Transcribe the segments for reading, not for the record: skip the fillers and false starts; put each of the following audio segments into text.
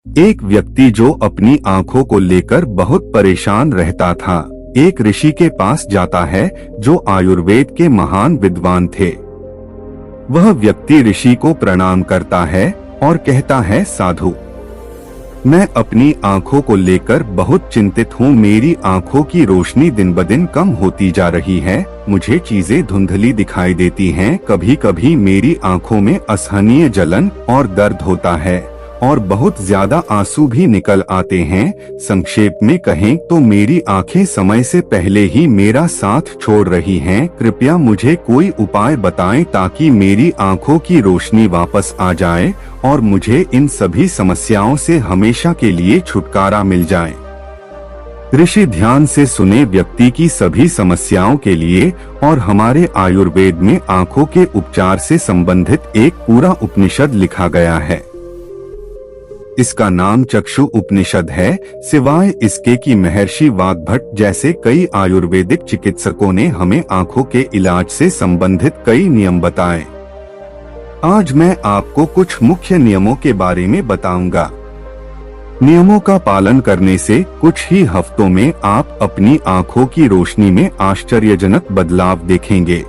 एक व्यक्ति जो अपनी आंखों को लेकर बहुत परेशान रहता था, एक ऋषि के पास जाता है जो आयुर्वेद के महान विद्वान थे। वह व्यक्ति ऋषि को प्रणाम करता है और कहता है, साधु, मैं अपनी आंखों को लेकर बहुत चिंतित हूँ। मेरी आंखों की रोशनी दिन ब दिन कम होती जा रही है। मुझे चीजें धुंधली दिखाई देती हैं। कभी कभी मेरी आंखों में असहनीय जलन और दर्द होता है और बहुत ज्यादा आंसू भी निकल आते हैं। संक्षेप में कहें तो मेरी आंखें समय से पहले ही मेरा साथ छोड़ रही हैं। कृपया मुझे कोई उपाय बताएं ताकि मेरी आंखों की रोशनी वापस आ जाए और मुझे इन सभी समस्याओं से हमेशा के लिए छुटकारा मिल जाए। ऋषि ध्यान से सुने व्यक्ति की सभी समस्याओं के लिए और हमारे आयुर्वेद में आंखों के उपचार से संबंधित एक पूरा उपनिषद लिखा गया है। इसका नाम चक्षु उपनिषद है। सिवाय इसके कि महर्षि वाग्भट जैसे कई आयुर्वेदिक चिकित्सकों ने हमें आंखों के इलाज से संबंधित कई नियम बताए। आज मैं आपको कुछ मुख्य नियमों के बारे में बताऊंगा। नियमों का पालन करने से कुछ ही हफ्तों में आप अपनी आंखों की रोशनी में आश्चर्यजनक बदलाव देखेंगे।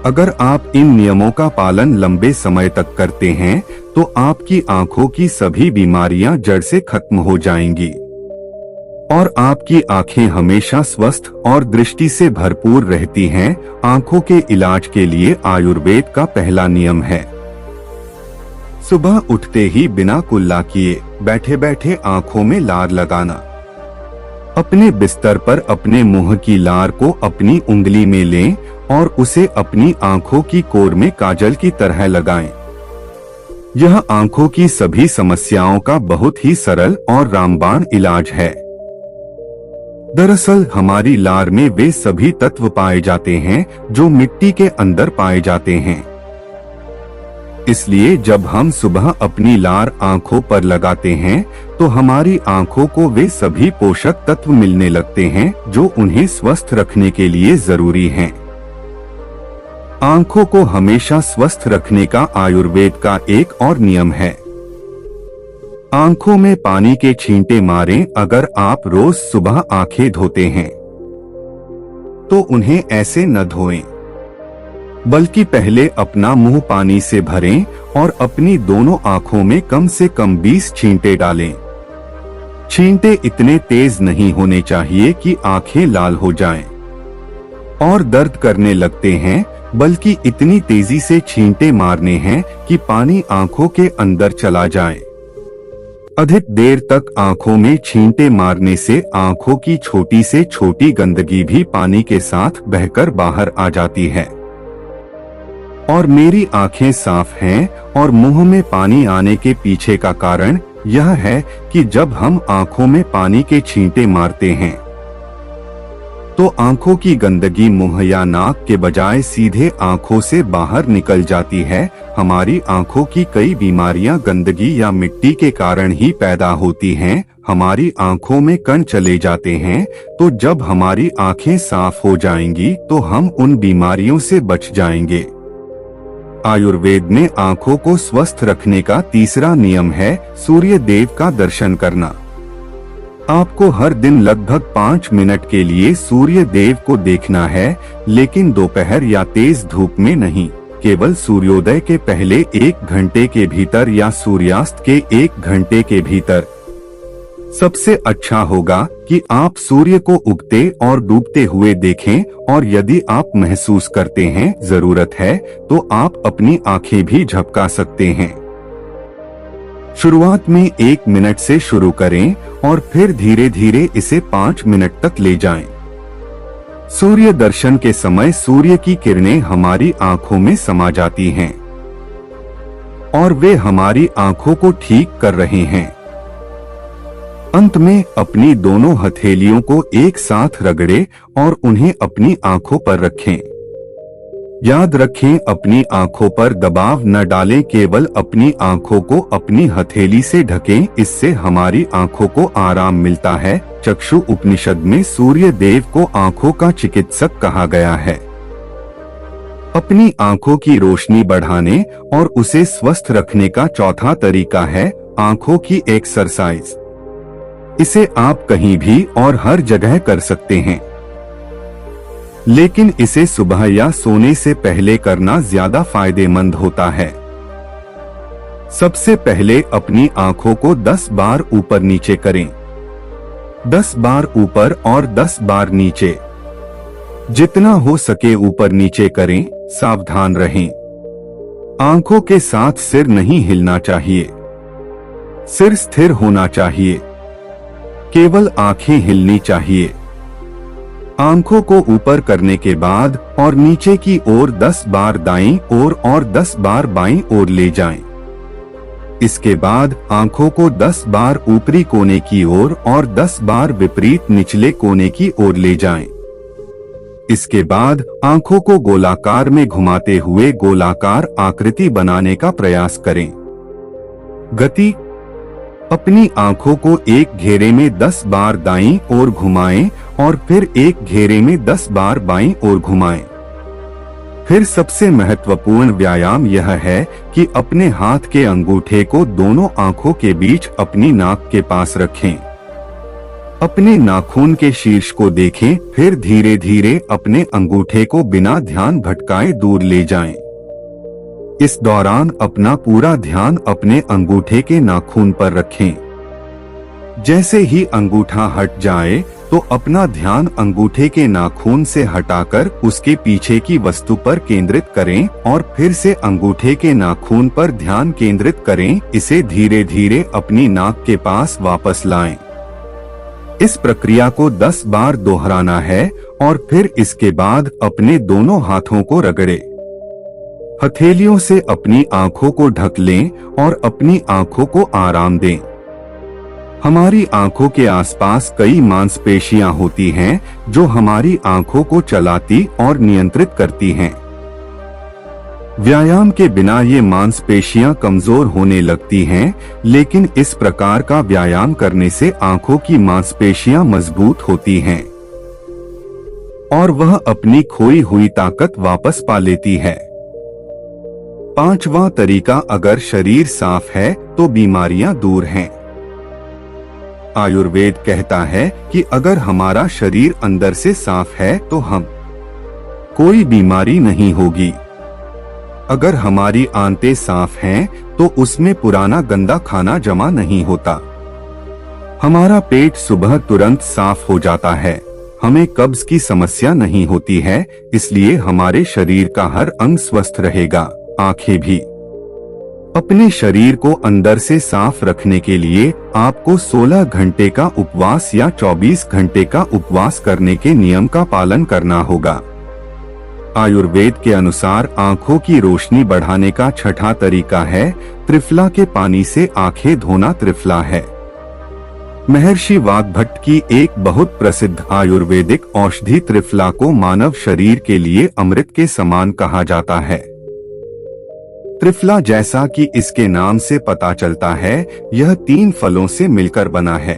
अगर आप इन नियमों का पालन लंबे समय तक करते हैं तो आपकी आंखों की सभी बीमारियां जड़ से खत्म हो जाएंगी और आपकी आंखें हमेशा स्वस्थ और दृष्टि से भरपूर रहती हैं। आंखों के इलाज के लिए आयुर्वेद का पहला नियम है, सुबह उठते ही बिना कुल्ला किए बैठे बैठे आंखों में लार लगाना। अपने बिस्तर पर अपने मुंह की लार को अपनी उंगली में लें और उसे अपनी आंखों की कोर में काजल की तरह लगाएं। यह आंखों की सभी समस्याओं का बहुत ही सरल और रामबाण इलाज है। दरअसल हमारी लार में वे सभी तत्व पाए जाते हैं जो मिट्टी के अंदर पाए जाते हैं। इसलिए जब हम सुबह अपनी लार आंखों पर लगाते हैं तो हमारी आंखों को वे सभी पोषक तत्व मिलने लगते हैं जो उन्हें स्वस्थ रखने के लिए जरूरी हैं। आंखों को हमेशा स्वस्थ रखने का आयुर्वेद का एक और नियम है, आंखों में पानी के छींटे मारें। अगर आप रोज सुबह आंखें धोते हैं तो उन्हें ऐसे न धोएं, बल्कि पहले अपना मुंह पानी से भरें और अपनी दोनों आंखों में कम से कम 20 छींटे डालें। छींटे इतने तेज नहीं होने चाहिए कि आंखें लाल हो जाएं और दर्द करने लगते हैं, बल्कि इतनी तेजी से छींटे मारने हैं कि पानी आंखों के अंदर चला जाए। अधिक देर तक आंखों में छींटे मारने से आंखों की छोटी से छोटी गंदगी भी पानी के साथ बहकर बाहर आ जाती है। और मेरी आंखें साफ हैं और मुंह में पानी आने के पीछे का कारण यह है कि जब हम आंखों में पानी के छींटे मारते हैं तो आंखों की गंदगी मुंह या नाक के बजाय सीधे आंखों से बाहर निकल जाती है। हमारी आंखों की कई बीमारियां गंदगी या मिट्टी के कारण ही पैदा होती हैं। हमारी आंखों में कण चले जाते हैं, तो जब हमारी आंखें साफ हो जाएंगी तो हम उन बीमारियों से बच जाएंगे। आयुर्वेद में आंखों को स्वस्थ रखने का तीसरा नियम है, सूर्य देव का दर्शन करना। आपको हर दिन लगभग 5 मिनट के लिए सूर्य देव को देखना है, लेकिन दोपहर या तेज धूप में नहीं, केवल सूर्योदय के पहले 1 घंटे के भीतर या सूर्यास्त के 1 घंटे के भीतर। सबसे अच्छा होगा कि आप सूर्य को उगते और डूबते हुए देखें, और यदि आप महसूस करते हैं जरूरत है तो आप अपनी आंखें भी झपका सकते हैं। शुरुआत में 1 मिनट से शुरू करें और फिर धीरे धीरे इसे 5 मिनट तक ले जाएं। सूर्य दर्शन के समय सूर्य की किरणें हमारी आंखों में समा जाती हैं और वे हमारी आंखों को ठीक कर रहे हैं। अंत में अपनी दोनों हथेलियों को एक साथ रगड़ें और उन्हें अपनी आंखों पर रखें। याद रखें, अपनी आंखों पर दबाव न डालें, केवल अपनी आंखों को अपनी हथेली से ढकें। इससे हमारी आंखों को आराम मिलता है। चक्षु उपनिषद में सूर्य देव को आंखों का चिकित्सक कहा गया है। अपनी आंखों की रोशनी बढ़ाने और उसे स्वस्थ रखने का चौथा तरीका है आंखों की एक्सरसाइज। इसे आप कहीं भी और हर जगह कर सकते हैं, लेकिन इसे सुबह या सोने से पहले करना ज्यादा फायदेमंद होता है। सबसे पहले अपनी आंखों को 10 बार ऊपर नीचे करें। 10 बार ऊपर और 10 बार नीचे। जितना हो सके ऊपर नीचे करें, सावधान रहें। आंखों के साथ सिर नहीं हिलना चाहिए। सिर स्थिर होना चाहिए। केवल आंखें हिलनी चाहिए। आंखों को ऊपर करने के बाद और नीचे की ओर 10 बार दाईं ओर और 10 बार बाईं ओर ले जाएं। इसके बाद आंखों को 10 बार ऊपरी कोने की ओर और 10 बार विपरीत निचले कोने की ओर ले जाएं। इसके बाद आंखों को गोलाकार में घुमाते हुए गोलाकार आकृति बनाने का प्रयास करें। गति। अपनी आंखों को एक घेरे में 10 बार दाईं ओर घुमाएं और फिर एक घेरे में 10 बार बाईं ओर घुमाएं। फिर सबसे महत्वपूर्ण व्यायाम यह है कि अपने हाथ के अंगूठे को दोनों आंखों के बीच अपनी नाक के पास रखें। अपने नाखून के शीर्ष को देखें, फिर धीरे धीरे अपने अंगूठे को बिना ध्यान भटकाए दूर ले जाएं। इस दौरान अपना पूरा ध्यान अपने अंगूठे के नाखून पर रखें। जैसे ही अंगूठा हट जाए तो अपना ध्यान अंगूठे के नाखून से हटाकर उसके पीछे की वस्तु पर केंद्रित करें और फिर से अंगूठे के नाखून पर ध्यान केंद्रित करें। इसे धीरे धीरे अपनी नाक के पास वापस लाएं। इस प्रक्रिया को 10 बार दोहराना है और फिर इसके बाद अपने दोनों हाथों को रगड़ें। हथेलियों से अपनी आंखों को ढक लें और अपनी आंखों को आराम दें। हमारी आंखों के आसपास कई मांसपेशियां होती हैं जो हमारी आंखों को चलाती और नियंत्रित करती हैं। व्यायाम के बिना ये मांसपेशियां कमजोर होने लगती हैं, लेकिन इस प्रकार का व्यायाम करने से आंखों की मांसपेशियां मजबूत होती हैं और वह अपनी खोई हुई ताकत वापस पा लेती है। 5वां तरीका, अगर शरीर साफ है तो बीमारियां दूर हैं। आयुर्वेद कहता है कि अगर हमारा शरीर अंदर से साफ है तो हम कोई बीमारी नहीं होगी। अगर हमारी आंतें साफ हैं तो उसमें पुराना गंदा खाना जमा नहीं होता। हमारा पेट सुबह तुरंत साफ हो जाता है। हमें कब्ज की समस्या नहीं होती है, इसलिए हमारे शरीर का हर अंग स्वस्थ रहेगा, आंखें भी। अपने शरीर को अंदर से साफ रखने के लिए आपको 16 घंटे का उपवास या 24 घंटे का उपवास करने के नियम का पालन करना होगा। आयुर्वेद के अनुसार आंखों की रोशनी बढ़ाने का 6ठा तरीका है त्रिफला के पानी से आंखें धोना। त्रिफला है महर्षि वाग्भट्ट की एक बहुत प्रसिद्ध आयुर्वेदिक औषधि। त्रिफला को मानव शरीर के लिए अमृत के समान कहा जाता है। त्रिफला, जैसा कि इसके नाम से पता चलता है, यह 3 फलों से मिलकर बना है।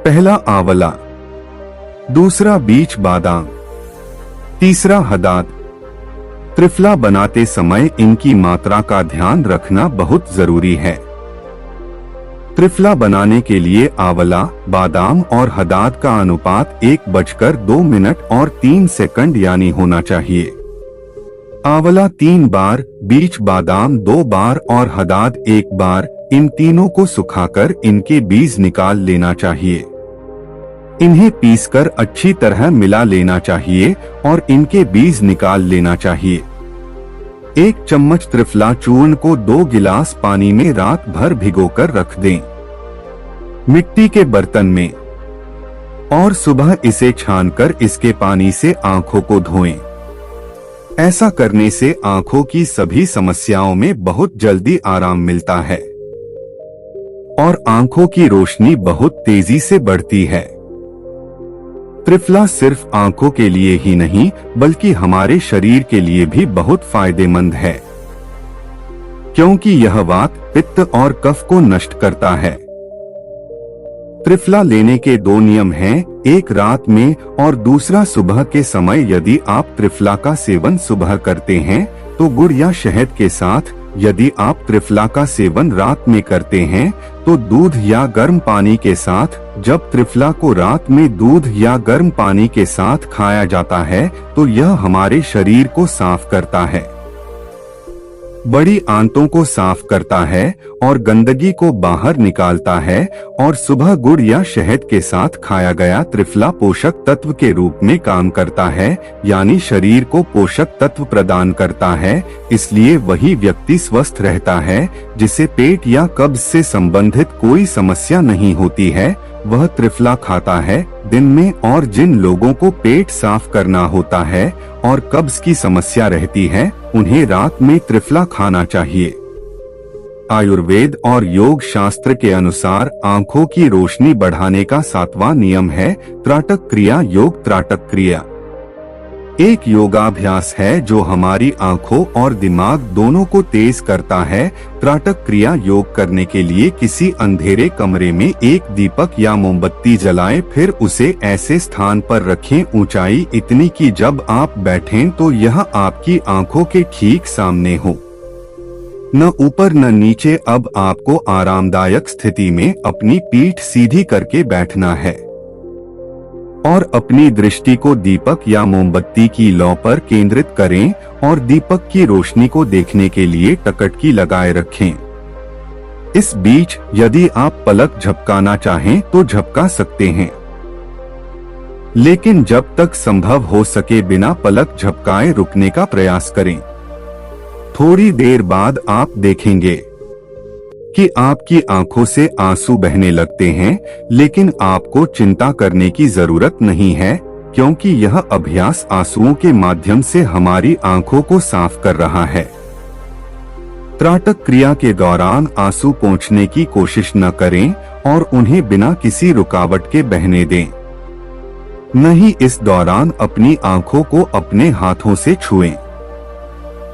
पहला आंवला, दूसरा बीच बादाम, तीसरा हदाद। त्रिफला बनाते समय इनकी मात्रा का ध्यान रखना बहुत जरूरी है। त्रिफला बनाने के लिए आंवला, बादाम और हदाद का अनुपात 1:2 और 3 सेकंड यानी होना चाहिए। आंवला 3 बार, बीच बादाम 2 बार और हदाद 1 बार। इन तीनों को सुखाकर इनके बीज निकाल लेना चाहिए। इन्हें पीसकर अच्छी तरह मिला लेना चाहिए और इनके बीज निकाल लेना चाहिए। 1 चम्मच त्रिफला चूर्ण को 2 गिलास पानी में रात भर भिगोकर रख दें, मिट्टी के बर्तन में, और सुबह इसे छानकर इसके पानी से आंखों को धोएं। ऐसा करने से आंखों की सभी समस्याओं में बहुत जल्दी आराम मिलता है और आंखों की रोशनी बहुत तेजी से बढ़ती है। त्रिफला सिर्फ आंखों के लिए ही नहीं बल्कि हमारे शरीर के लिए भी बहुत फायदेमंद है, क्योंकि यह वात, पित्त और कफ को नष्ट करता है। त्रिफला लेने के 2 नियम हैं, एक रात में और दूसरा सुबह के समय। यदि आप त्रिफला का सेवन सुबह करते हैं तो गुड़ या शहद के साथ यदि आप त्रिफला का सेवन रात में करते हैं तो दूध या गर्म पानी के साथ, जब त्रिफला को रात में दूध या गर्म पानी के साथ खाया जाता है तो यह हमारे शरीर को साफ करता है, बड़ी आंतों को साफ करता है और गंदगी को बाहर निकालता है। और सुबह गुड़ या शहद के साथ खाया गया त्रिफला पोषक तत्व के रूप में काम करता है, यानी शरीर को पोषक तत्व प्रदान करता है। इसलिए वही व्यक्ति स्वस्थ रहता है जिसे पेट या कब्ज से संबंधित कोई समस्या नहीं होती है, वह त्रिफला खाता है दिन में। और जिन लोगों को पेट साफ करना होता है और कब्ज की समस्या रहती है, उन्हें रात में त्रिफला खाना चाहिए। आयुर्वेद और योग शास्त्र के अनुसार आंखों की रोशनी बढ़ाने का 7वां नियम है त्राटक क्रिया योग। त्राटक क्रिया एक योगाभ्यास है जो हमारी आंखों और दिमाग दोनों को तेज करता है। त्राटक क्रिया योग करने के लिए किसी अंधेरे कमरे में एक दीपक या मोमबत्ती जलाएं, फिर उसे ऐसे स्थान पर रखें, ऊंचाई इतनी कि जब आप बैठें तो यह आपकी आंखों के ठीक सामने हो, न ऊपर न नीचे। अब आपको आरामदायक स्थिति में अपनी पीठ सीधी करके बैठना है और अपनी दृष्टि को दीपक या मोमबत्ती की लौ पर केंद्रित करें और दीपक की रोशनी को देखने के लिए टकटकी लगाए रखें। इस बीच यदि आप पलक झपकाना चाहें तो झपका सकते हैं, लेकिन जब तक संभव हो सके बिना पलक झपकाए रुकने का प्रयास करें। थोड़ी देर बाद आप देखेंगे कि आपकी आंखों से आंसू बहने लगते हैं, लेकिन आपको चिंता करने की जरूरत नहीं है, क्योंकि यह अभ्यास आंसुओं के माध्यम से हमारी आंखों को साफ कर रहा है। त्राटक क्रिया के दौरान आंसू पोंछने की कोशिश न करें और उन्हें बिना किसी रुकावट के बहने दें। न ही इस दौरान अपनी आंखों को अपने हाथों से छुएं।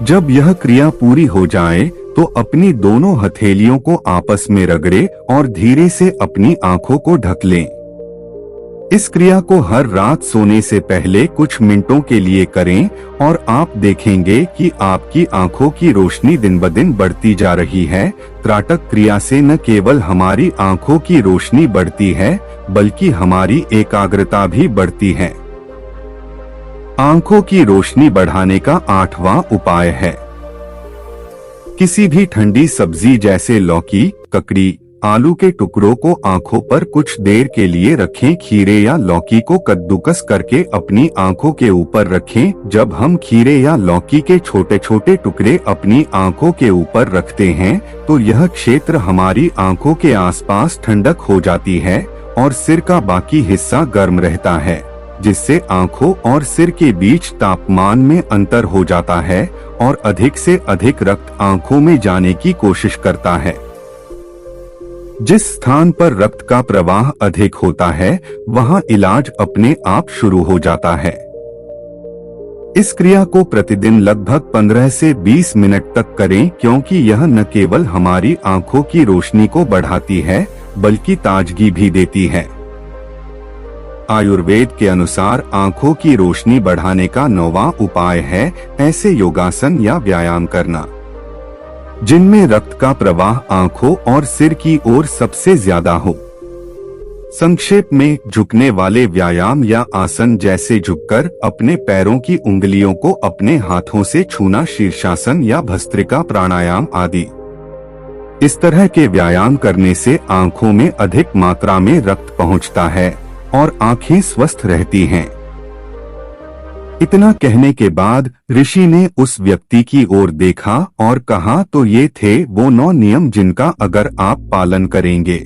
जब यह क्रिया पूरी हो जाए तो अपनी दोनों हथेलियों को आपस में रगड़े और धीरे से अपनी आंखों को ढक लें। इस क्रिया को हर रात सोने से पहले कुछ मिनटों के लिए करें और आप देखेंगे कि आपकी आंखों की रोशनी दिन ब दिन बढ़ती जा रही है। त्राटक क्रिया से न केवल हमारी आंखों की रोशनी बढ़ती है, बल्कि हमारी एकाग्रता भी बढ़ती है। आंखों की रोशनी बढ़ाने का 8वां उपाय है किसी भी ठंडी सब्जी जैसे लौकी, ककड़ी, आलू के टुकड़ों को आंखों पर कुछ देर के लिए रखें। खीरे या लौकी को कद्दूकस करके अपनी आंखों के ऊपर रखें। जब हम खीरे या लौकी के छोटे छोटे टुकड़े अपनी आंखों के ऊपर रखते हैं तो यह क्षेत्र हमारी आंखों के आसपास ठंडक हो जाती है और सिर का बाकी हिस्सा गर्म रहता है, जिससे आंखों और सिर के बीच तापमान में अंतर हो जाता है और अधिक से अधिक रक्त आंखों में जाने की कोशिश करता है। जिस स्थान पर रक्त का प्रवाह अधिक होता है वहां इलाज अपने आप शुरू हो जाता है। इस क्रिया को प्रतिदिन लगभग 15 से 20 मिनट तक करें, क्योंकि यह न केवल हमारी आंखों की रोशनी को बढ़ाती है बल्कि ताजगी भी देती है। आयुर्वेद के अनुसार आंखों की रोशनी बढ़ाने का 9वां उपाय है ऐसे योगासन या व्यायाम करना जिनमें रक्त का प्रवाह आंखों और सिर की ओर सबसे ज्यादा हो। संक्षेप में, झुकने वाले व्यायाम या आसन जैसे झुककर अपने पैरों की उंगलियों को अपने हाथों से छूना, शीर्षासन या भस्त्रिका प्राणायाम आदि। इस तरह के व्यायाम करने से आंखों में अधिक मात्रा में रक्त पहुंचता है और आंखें स्वस्थ रहती हैं। इतना कहने के बाद ऋषि ने उस व्यक्ति की ओर देखा और कहा, तो ये थे वो 9 नियम जिनका अगर आप पालन करेंगे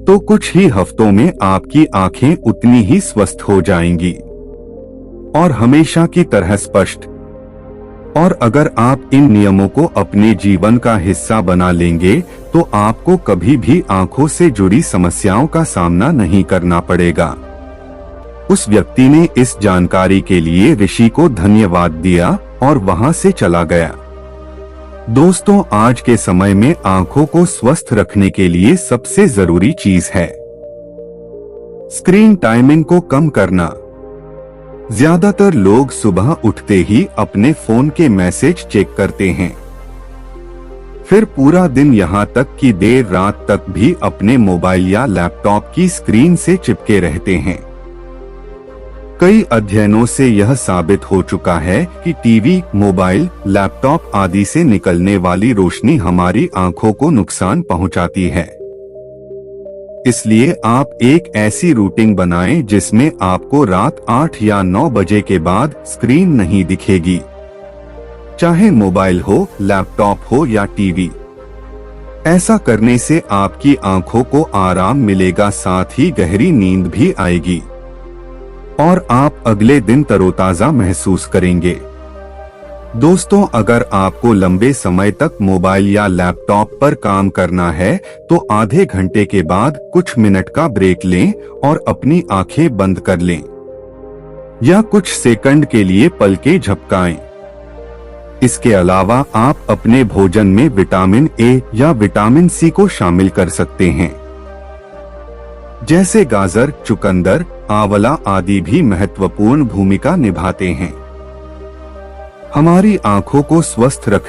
तो कुछ ही हफ्तों में आपकी आंखें उतनी ही स्वस्थ हो जाएंगी और हमेशा की तरह स्पष्ट। और अगर आप इन नियमों को अपने जीवन का हिस्सा बना लेंगे तो आपको कभी भी आंखों से जुड़ी समस्याओं का सामना नहीं करना पड़ेगा। उस व्यक्ति ने इस जानकारी के लिए ऋषि को धन्यवाद दिया और वहां से चला गया। दोस्तों, आज के समय में आंखों को स्वस्थ रखने के लिए सबसे जरूरी चीज है स्क्रीन टाइमिंग को कम करना। ज्यादातर लोग सुबह उठते ही अपने फोन के मैसेज चेक करते हैं। फिर पूरा दिन यहाँ तक कि देर रात तक भी अपने मोबाइल या लैपटॉप की स्क्रीन से चिपके रहते हैं। कई अध्ययनों से यह साबित हो चुका है कि टीवी, मोबाइल, लैपटॉप आदि से निकलने वाली रोशनी हमारी आंखों को नुकसान पहुंचाती है। इसलिए आप एक ऐसी रूटीन बनाएं जिसमें आपको रात 8 या 9 बजे के बाद स्क्रीन नहीं दिखेगी, चाहे मोबाइल हो, लैपटॉप हो या टीवी। ऐसा करने से आपकी आंखों को आराम मिलेगा, साथ ही गहरी नींद भी आएगी और आप अगले दिन तरोताजा महसूस करेंगे। दोस्तों, अगर आपको लंबे समय तक मोबाइल या लैपटॉप पर काम करना है तो आधे घंटे के बाद कुछ मिनट का ब्रेक लें और अपनी आंखें बंद कर लें या कुछ सेकंड के लिए पलकें झपकाएं। इसके अलावा आप अपने भोजन में विटामिन ए या विटामिन सी को शामिल कर सकते हैं, जैसे गाजर, चुकंदर, आंवला आदि भी महत्वपूर्ण भूमिका निभाते हैं। हमारी आंखों को स्वस्थ रखने